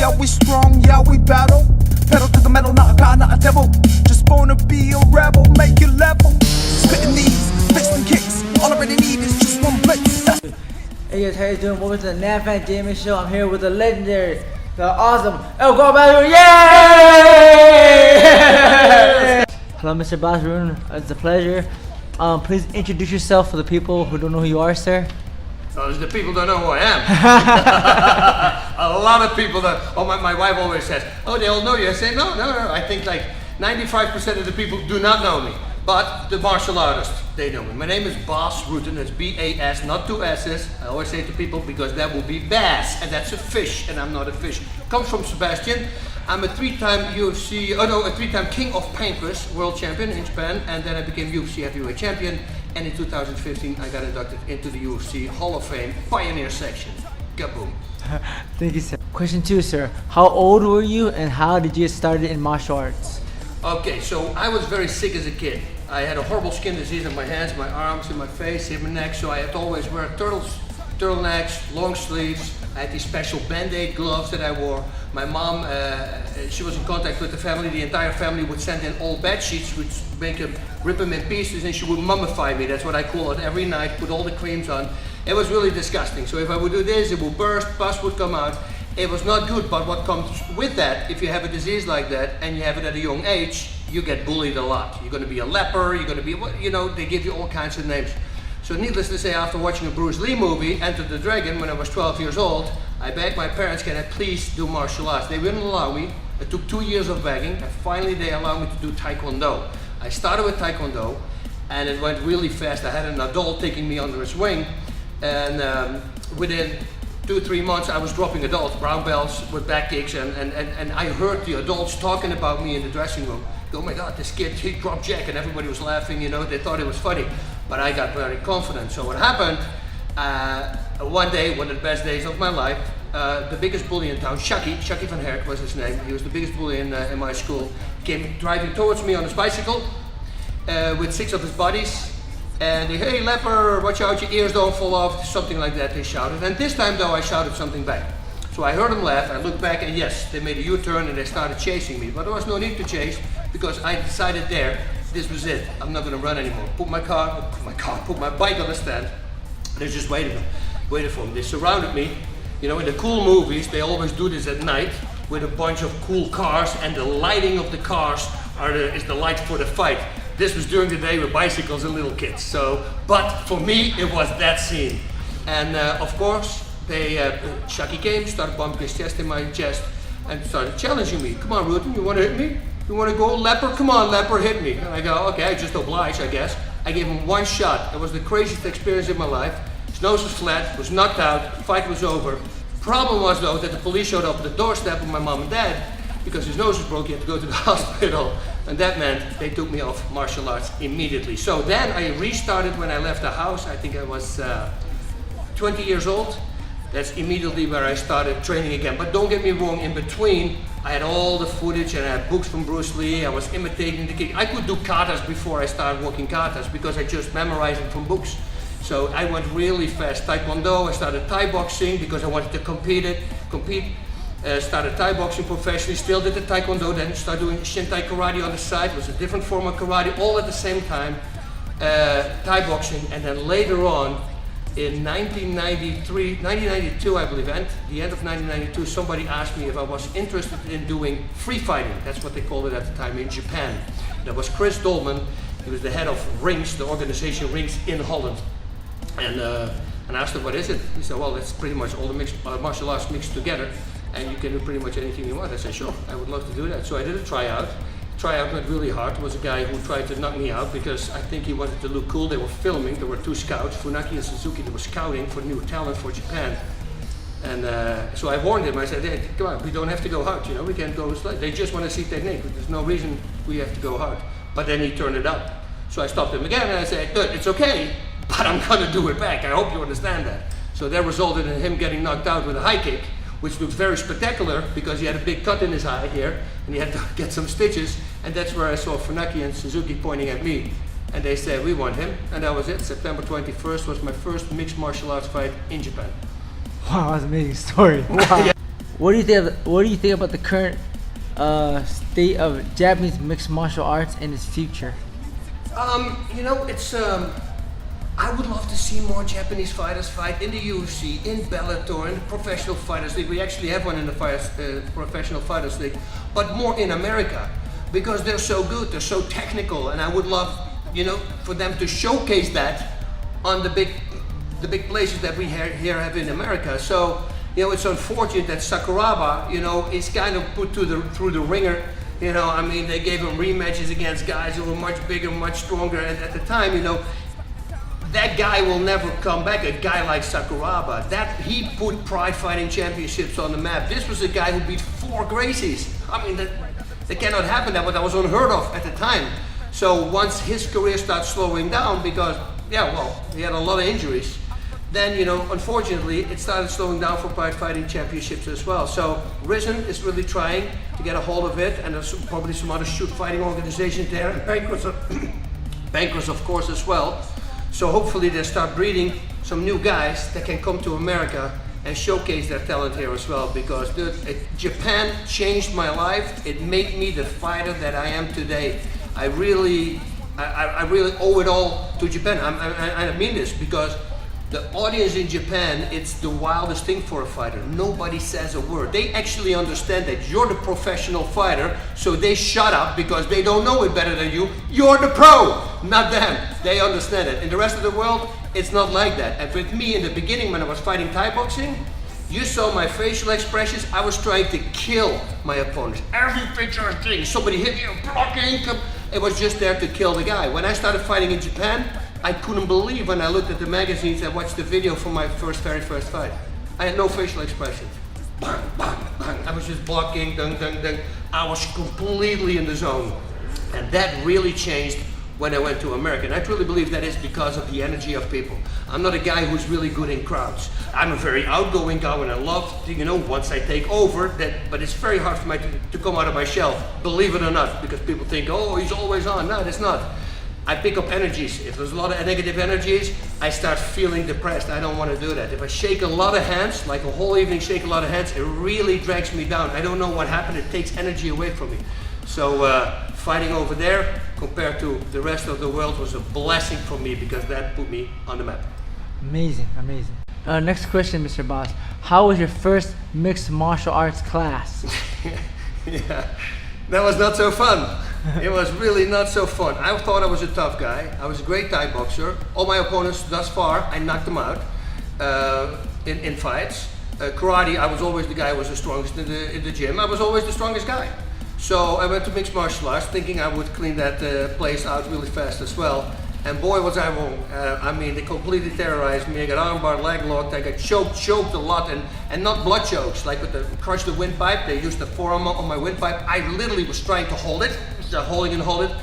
yeah we strong, yeah we battle. Pedal to the metal, not a god, not a devil. Just wanna be a rebel, make it level. Spitting these, fists and kicks. All I really need is just one blitz. Hey guys, how you doing? Welcome to the Nam Phan JMMA Show. I'm here with the legendary, the awesome Guapo. Yay! Hello, Mr. Bas Rutten. It's a pleasure. Please introduce yourself for the people who don't know who you are, sir. Oh, the people don't know who I am. A lot of people that, my wife always says, oh, they all know you. I say, no. I think like 95% of the people do not know me. But the martial artists, they know me. My name is Bas Rutten, it's B-A-S, not two S's. I always say to people, because that will be bass, and that's a fish, and I'm not a fish. Comes from Sebastian. I'm a three-time King of Pancras world champion in Japan, and then I became UFC heavyweight champion. And in 2015, I got inducted into the UFC Hall of Fame Pioneer section. Kaboom. Thank you, sir. Question 2, sir. How old were you, and how did you get started in martial arts? Okay, so I was very sick as a kid. I had a horrible skin disease on my hands, my arms, in my face, in my neck, so I had to always wear turtlenecks, long sleeves. I had these special Band-Aid gloves that I wore. My mom, she was in contact with the family. The entire family would send in old bed sheets, which rip them in pieces, and she would mummify me. That's what I call it. Every night, put all the creams on. It was really disgusting. So if I would do this, it would burst, pus would come out. It was not good, but what comes with that, if you have a disease like that, and you have it at a young age, you get bullied a lot. You're gonna be a leper, you're gonna be, they give you all kinds of names. So needless to say, after watching a Bruce Lee movie, Enter the Dragon, when I was 12 years old, I begged my parents, can I please do martial arts? They wouldn't allow me. It took 2 years of begging, and finally they allowed me to do Taekwondo. I started with Taekwondo, and it went really fast. I had an adult taking me under his wing, and within 2-3 months I was dropping adults, brown belts with back kicks, and I heard the adults talking about me in the dressing room. Oh my God, this kid, he dropped Jack, and everybody was laughing, they thought it was funny. But I got very confident. So what happened, one day, one of the best days of my life, the biggest bully in town, Chucky van Herk was his name, he was the biggest bully in my school, came driving towards me on his bicycle with 6 of his buddies. And they, hey leper, watch out, your ears don't fall off, something like that they shouted. And this time though, I shouted something back. So I heard them laugh, I looked back, and yes, they made a U-turn and they started chasing me. But there was no need to chase, because I decided there, this was it. I'm not gonna run anymore. Put my bike on the stand. They just waited for me. They surrounded me. In the cool movies, they always do this at night with a bunch of cool cars, and the lighting of the cars is the light for the fight. This was during the day with bicycles and little kids. But for me, it was that scene. And of course, Chucky came, started bumping his chest in my chest, and started challenging me. Come on, Rutten, you want to hit me? You want to go, leper? Come on, leper, hit me. And I go, okay, I just oblige, I guess. I gave him one shot. It was the craziest experience in my life. His nose was flat, was knocked out, the fight was over. Problem was though that the police showed up at the doorstep of my mom and dad, because his nose was broke, he had to go to the hospital. And that meant they took me off martial arts immediately. So then I restarted when I left the house. I think I was 20 years old. That's immediately where I started training again. But don't get me wrong, in between, I had all the footage, and I had books from Bruce Lee. I was imitating the kick. I could do katas before I started walking katas, because I just memorized them from books. So I went really fast. Taekwondo, I started Thai boxing because I wanted to compete. Started Thai boxing professionally, still did the Taekwondo, then started doing Shintai karate on the side. It was a different form of karate, all at the same time. Thai boxing, and then later on, in 1992, I believe, and the end of 1992, somebody asked me if I was interested in doing free fighting. That's what they called it at the time in Japan. That was Chris Dolman. He was the head of Rings, the organization Rings in Holland. And I asked him, what is it? He said, well, it's pretty much all the martial arts mixed together, and you can do pretty much anything you want. I said, sure, I would love to do that. So I did a tryout. Tryout went really hard. There was a guy who tried to knock me out because I think he wanted to look cool. They were filming. There were 2 scouts, Funaki and Suzuki. They were scouting for new talent for Japan. And so I warned him. I said, hey, come on, we don't have to go hard. We can go slow. They just want to see technique. There's no reason we have to go hard. But then he turned it up. So I stopped him again and I said, good, it's okay, but I'm going to do it back. I hope you understand that. So that resulted in him getting knocked out with a high kick, which looked very spectacular because he had a big cut in his eye here and he had to get some stitches, and that's where I saw Funaki and Suzuki pointing at me, and they said, we want him, and that was it. September 21st was my first mixed martial arts fight in Japan. Wow, that's an amazing story. Wow. Yeah. What do you think about the current state of Japanese mixed martial arts and its future? You know, it's I would love to see more Japanese fighters fight in the UFC, in Bellator, in the Professional Fighters League. We actually have one in the Professional Fighters League, but more in America because they're so good, they're so technical, and I would love, you know, for them to showcase that on the big places that we here have in America. So, you know, it's unfortunate that Sakuraba, you know, is kind of put through the ringer. You know, I mean, they gave him rematches against guys who were much bigger, much stronger, and at the time, you know, that guy will never come back. A guy like Sakuraba, that he put Pride Fighting Championships on the map. This was a guy who beat 4 Gracies. I mean, that cannot happen. That was unheard of at the time. So once his career starts slowing down, because yeah, well, he had a lot of injuries, then, you know, unfortunately, it started slowing down for Pride Fighting Championships as well. So Risen is really trying to get a hold of it, and there's probably some other shoot fighting organizations there, and Bankers of course as well. So hopefully they start breeding some new guys that can come to America and showcase their talent here as well, because dude, Japan changed my life. It made me the fighter that I am today. I really owe it all to Japan. I mean this because the audience in Japan, it's the wildest thing for a fighter. Nobody says a word. They actually understand that you're the professional fighter, so they shut up because they don't know it better than you. You're the pro, not them. They understand it. In the rest of the world, it's not like that. And with me in the beginning when I was fighting Thai boxing, you saw my facial expressions. I was trying to kill my opponents. Every picture I think, somebody hit me, blocking. It was just there to kill the guy. When I started fighting in Japan, I couldn't believe when I looked at the magazines and watched the video from my very first fight. I had no facial expression. Bang, bang, bang. I was just blocking, dung, dung, dung. I was completely in the zone. And that really changed when I went to America. And I truly believe that is because of the energy of people. I'm not a guy who's really good in crowds. I'm a very outgoing guy and I love, you know, once I take over, but it's very hard for me to come out of my shell, believe it or not, because people think, oh, he's always on. No, it's not. I pick up energies. If there's a lot of negative energies, I start feeling depressed. I don't want to do that. If I shake a lot of hands, like a whole evening shake a lot of hands, it really drags me down. I don't know what happened. It takes energy away from me. So fighting over there compared to the rest of the world was a blessing for me because that put me on the map. Amazing, amazing. Next question, Mr. Bas. How was your first mixed martial arts class? Yeah, that was not so fun. It was really not so fun. I thought I was a tough guy. I was a great Thai boxer. All my opponents thus far, I knocked them out in fights. Karate, I was always the guy who was the strongest in the gym. I was always the strongest guy. So I went to mixed martial arts thinking I would clean that place out really fast as well. And boy was I wrong. I mean, they completely terrorized me. I got armbar, leg locked, I got choked a lot, and not blood chokes, like with the crush the windpipe. They used the forearm on my windpipe. I literally was trying to hold it, holding and hold it.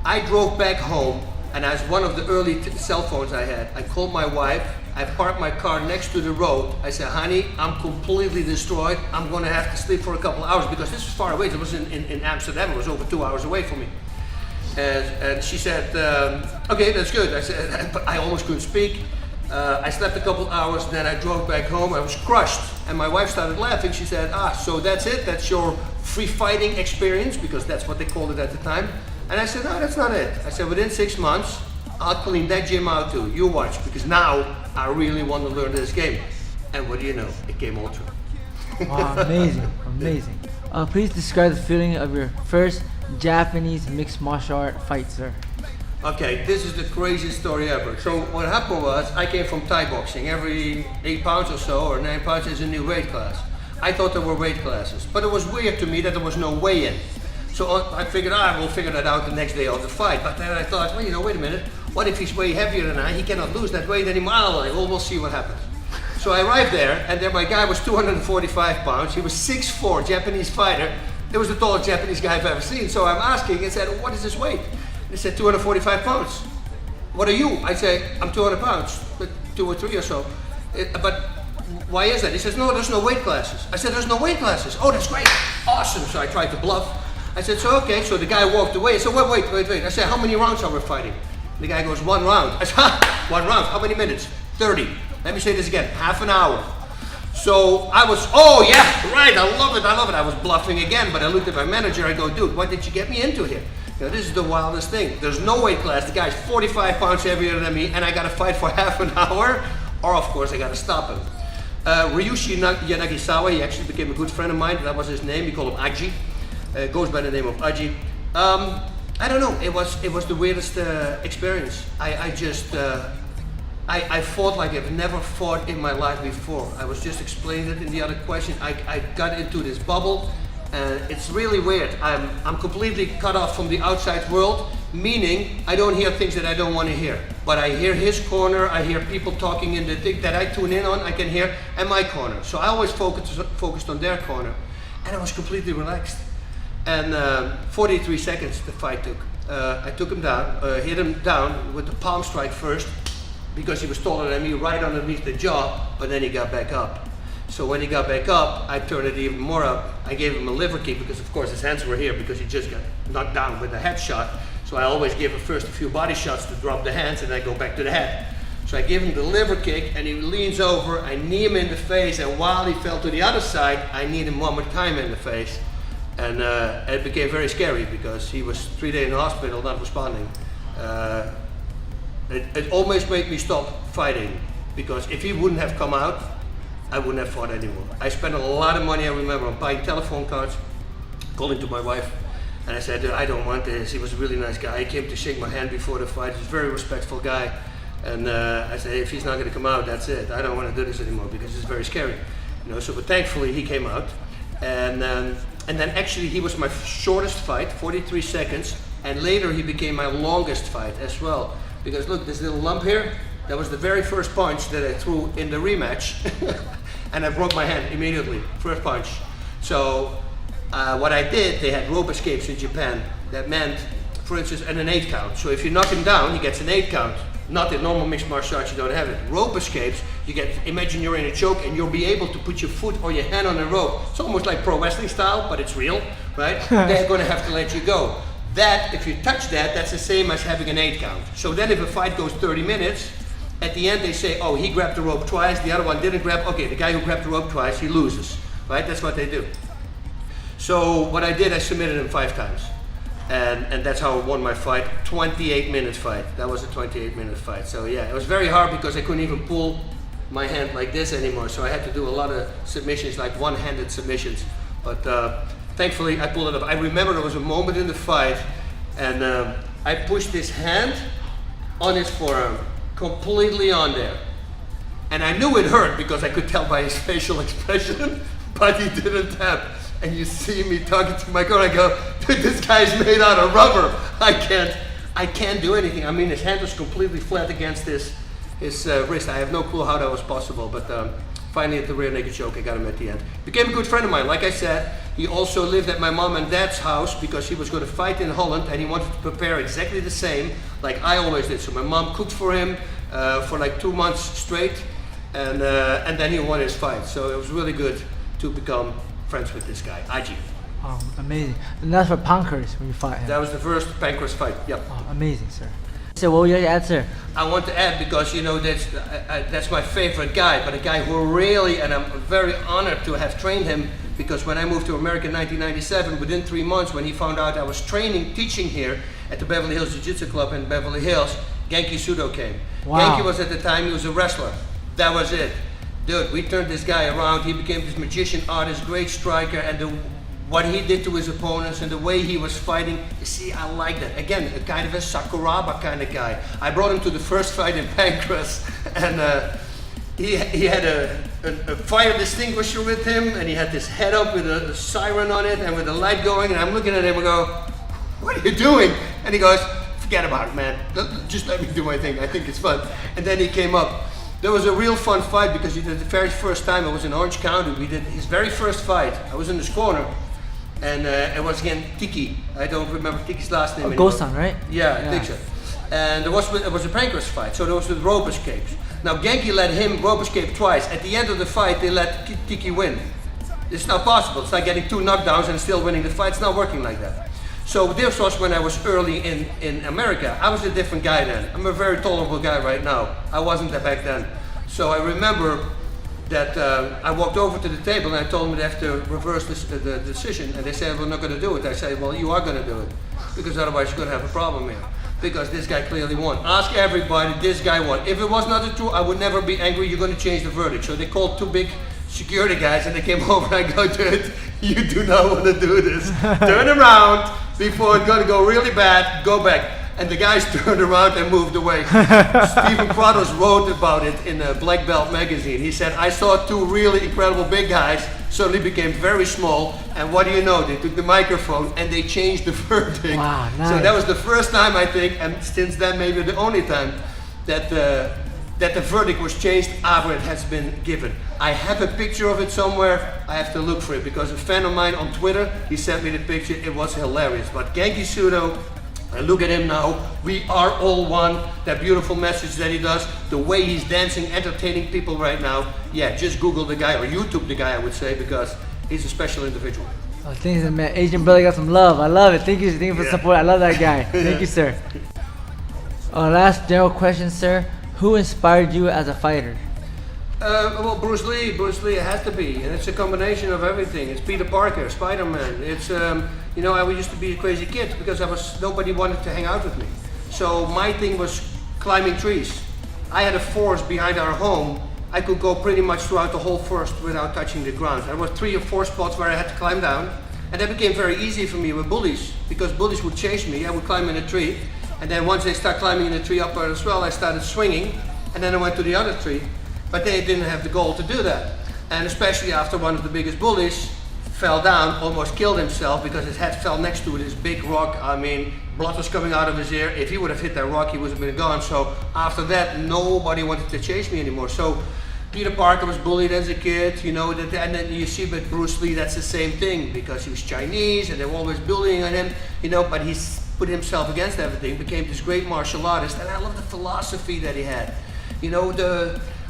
I drove back home, and as one of the early cell phones I had, I called my wife. I parked my car next to the road. I said, honey, I'm completely destroyed. I'm gonna have to sleep for a couple of hours because this was far away. It was in Amsterdam. It was over 2 hours away from me. And she said, okay, that's good. I said, but I almost couldn't speak. I slept a couple hours, then I drove back home. I was crushed, and my wife started laughing. She said, so that's it? That's your free fighting experience? Because that's what they called it at the time. And I said, no, that's not it. I said, within 6 months, I'll clean that gym out too. You watch, because now I really want to learn this game. And what do you know? It came all true. Wow, amazing, amazing. Please describe the feeling of your first Japanese mixed martial art fight, sir. Okay, this is the craziest story ever. So what happened was, I came from Thai boxing. Every 8 pounds or so, or 9 pounds is a new weight class. I thought there were weight classes, but it was weird to me that there was no weigh-in. So I figured, we'll figure that out the next day of the fight. But then I thought, well, you know, wait a minute. What if he's way heavier than I? He cannot lose that weight anymore. Well, we'll see what happens. So I arrived there, and there my guy was 245 pounds. He was 6'4", Japanese fighter. It was the tallest Japanese guy I've ever seen. So I'm asking, and said, what is his weight? He said, 245 pounds. What are you? I say, I'm 200 pounds, but 2 or 3 or so. But why is that? He says, no, there's no weight classes. I said, there's no weight classes. Oh, that's great. Awesome. So I tried to bluff. I said, so okay. So the guy walked away. I said, wait. I said, how many rounds are we fighting? The guy goes, 1 round. I said, 1 round. How many minutes? 30. Let me say this again, half an hour. So I was, oh yeah, right, I love it. I was bluffing again, but I looked at my manager, I go, dude, what did you get me into here? You know, this is the wildest thing. There's no weight class, the guy's 45 pounds heavier than me, and I gotta fight for half an hour, or of course I gotta stop him. Ryushi Yanagisawa, he actually became a good friend of mine, that was his name, we call him Aji. Goes by the name of Aji. I don't know, it was the weirdest experience. I fought like I've never fought in my life before. I was just explaining it in the other question. I got into this bubble, and it's really weird. I'm completely cut off from the outside world, meaning I don't hear things that I don't want to hear. But I hear his corner, I hear people talking in the thing that I tune in on, I can hear, and my corner. So I always focused on their corner, and I was completely relaxed. And 43 seconds the fight took. I took him down, hit him down with the palm strike first, because he was taller than me, right underneath the jaw, but then he got back up. So when he got back up, I turned it even more up. I gave him a liver kick, because of course his hands were here, because he just got knocked down with a headshot. So I always give him first a few body shots to drop the hands, and I go back to the head. So I give him the liver kick, and he leans over, I knee him in the face, and while he fell to the other side, I kneed him one more time in the face. And it became very scary, because he was 3 days in the hospital, not responding. It almost made me stop fighting, because if he wouldn't have come out, I wouldn't have fought anymore. I spent a lot of money, I remember, on buying telephone cards, calling to my wife, and I said, I don't want this. He was a really nice guy. He came to shake my hand before the fight. He's a very respectful guy. And I said, hey, if he's not going to come out, that's it. I don't want to do this anymore, because it's very scary. You know, so, but thankfully he came out. And then actually he was my shortest fight, 43 seconds, and later he became my longest fight as well. Because look, this little lump here, that was the very first punch that I threw in the rematch. And I broke my hand immediately, first punch. So what I did, they had rope escapes in Japan. That meant, for instance, an 8 count. So if you knock him down, he gets an 8 count. Not in normal mixed martial arts, you don't have it. Rope escapes, you get, imagine you're in a choke and you'll be able to put your foot or your hand on the rope. It's almost like pro wrestling style, but it's real, right? They're gonna have to let you go. That, if you touch that, that's the same as having an 8 count. So then if a fight goes 30 minutes, at the end they say, oh, he grabbed the rope twice, the other one didn't grab, okay, the guy who grabbed the rope twice, he loses, right? That's what they do. So what I did, I submitted him 5 times. And that's how I won my fight, 28-minute fight. That was a 28-minute fight. So yeah, it was very hard because I couldn't even pull my hand like this anymore. So I had to do a lot of submissions, like one-handed submissions. But thankfully I pulled it up. I remember there was a moment in the fight, and I pushed his hand on his forearm, completely on there. And I knew it hurt because I could tell by his facial expression, but he didn't tap. And you see me talking to my girl, I go, dude, this guy's made out of rubber. I can't do anything. I mean, his hand was completely flat against his wrist. I have no clue how that was possible, but finally at the rear naked choke, I got him at the end. Became a good friend of mine. Like I said, he also lived at my mom and dad's house because he was going to fight in Holland, and he wanted to prepare exactly the same like I always did. So my mom cooked for him for like 2 months straight, and then he won his fight. So it was really good to become friends with this guy, Aji. Oh, amazing. And that's for Pancras when you fought him. That was the first Pancras fight, yep. Oh, amazing, sir. So what would you add, sir? I want to add, because you know that's my favorite guy, but a guy who really, and I'm very honored to have trained him, because when I moved to America in 1997, within 3 months, when he found out I was teaching here at the Beverly Hills Jiu-Jitsu Club in Beverly Hills, Genki Sudo came. Wow. Genki was at the time, he was a wrestler. That was it. Dude, we turned this guy around. He became this magician artist, great striker, and what he did to his opponents and the way he was fighting, you see, I like that. Again, a kind of a Sakuraba kind of guy. I brought him to the first fight in Pancras, and he had a fire extinguisher with him, and he had this head up with a siren on it and with the light going, and I'm looking at him and go, what are you doing? And he goes, forget about it, man. Just let me do my thing. I think it's fun. And then he came up. There was a real fun fight because he did the very first time. I was in Orange County. We did his very first fight. I was in his corner, and it was against Tiki. I don't remember Tiki's last name anymore. Ghost right? Yeah, I think so. And it was a Pancras fight, so there was the rope escapes. Now Genki let him rope escape twice. At the end of the fight, they let Tiki win. It's not possible. It's like getting 2 knockdowns and still winning the fight. It's not working like that. So this was when I was early in America. I was a different guy then. I'm a very tolerable guy right now. I wasn't that back then. So I remember that I walked over to the table and I told them they have to reverse the decision, and they said we're not going to do it. I said, well, you are going to do it, because otherwise you're going to have a problem here, because this guy clearly won. Ask everybody, this guy won. If it was not the truth, I would never be angry. You're going to change the verdict. So they called two big security guys and they came over and I go, dude, you do not want to do this. Turn around before it's going to go really bad. Go back. And the guys turned around and moved away. Stephen Kratos wrote about it in a Black Belt magazine. He said, I saw two really incredible big guys suddenly became very small, and what do you know? They took the microphone and they changed the verdict. Wow, nice. So that was the first time, I think, and since then maybe the only time, that the verdict was changed after it has been given. I have a picture of it somewhere. I have to look for it, because a fan of mine on Twitter, he sent me the picture. It was hilarious. But Genki Sudo, I look at him now, we are all one. That beautiful message that he does, the way he's dancing, entertaining people right now. Yeah, just Google the guy, or YouTube the guy, I would say, because he's a special individual. Oh, thanks, man. Asian brother got some love. I love it. Thank you for support. I love that guy. Thank you, sir. Last general question, sir. Who inspired you as a fighter? Well, Bruce Lee it has to be, and it's a combination of everything. It's Peter Parker, Spider-Man. It's, you know, I used to be a crazy kid because nobody wanted to hang out with me. So my thing was climbing trees. I had a forest behind our home. I could go pretty much throughout the whole forest without touching the ground. There were 3 or 4 spots where I had to climb down, and that became very easy for me with bullies, because bullies would chase me. I would climb in a tree, and then once they start climbing in the tree up as well, I started swinging, and then I went to the other tree. But they didn't have the goal to do that. And especially after one of the biggest bullies fell down, almost killed himself because his head fell next to this big rock. I mean, blood was coming out of his ear. If he would have hit that rock, he would have been gone. So after that, nobody wanted to chase me anymore. So Peter Parker was bullied as a kid, you know, and then you see with Bruce Lee, that's the same thing, because he was Chinese and they were always bullying on him, you know, but he put himself against everything, became this great martial artist. And I love the philosophy that he had. You know,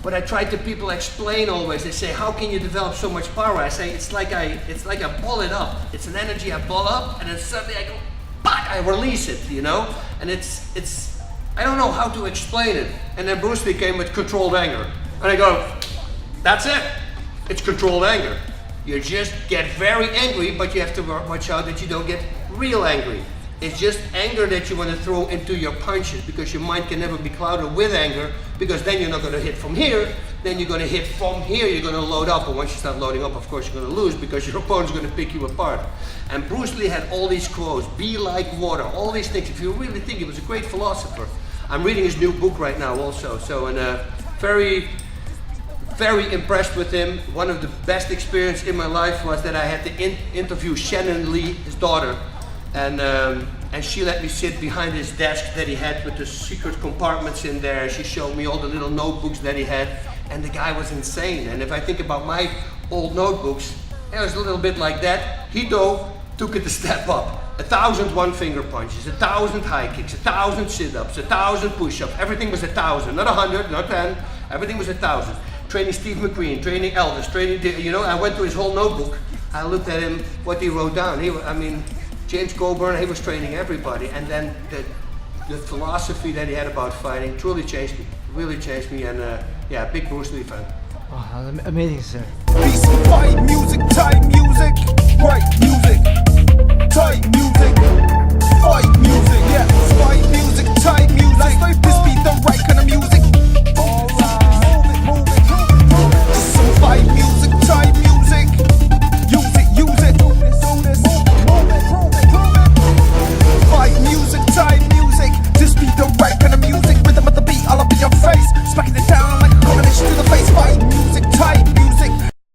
what I try to people explain always, they say, how can you develop so much power? I say, it's like I ball it up. It's an energy I ball up, and then suddenly I go, back, I release it, you know? And it's, I don't know how to explain it. And then Bruce Lee came with controlled anger. And I go, that's it. It's controlled anger. You just get very angry, but you have to watch out that you don't get real angry. It's just anger that you want to throw into your punches, because your mind can never be clouded with anger, because then you're not going to hit from here, then you're going to hit from here, you're going to load up, and once you start loading up, of course you're going to lose, because your opponent's going to pick you apart. And Bruce Lee had all these quotes, be like water, all these things. If you really think, he was a great philosopher. I'm reading his new book right now also, so, and very impressed with him. One of the best experiences in my life was that I had to interview Shannon Lee, his daughter, and she let me sit behind his desk that he had with the secret compartments in there. She showed me all the little notebooks that he had, and the guy was insane. And if I think about my old notebooks, it was a little bit like that. He though took it a step up. 1,000 one-finger punches, 1,000 high kicks, 1,000 sit-ups, 1,000 push-ups. Everything was 1,000, not 100, not 10. Everything was 1,000. Training Steve McQueen, training Elvis, training, you know. I went to his whole notebook. I looked at him, what he wrote down. I mean, James Coburn, he was training everybody, and then the philosophy that he had about fighting truly changed me, really changed me, and yeah, big Bruce Lee fan. Oh, that was amazing, sir. Peace, fight music, type music, right music, type music, fight music, yeah, fight music, type music.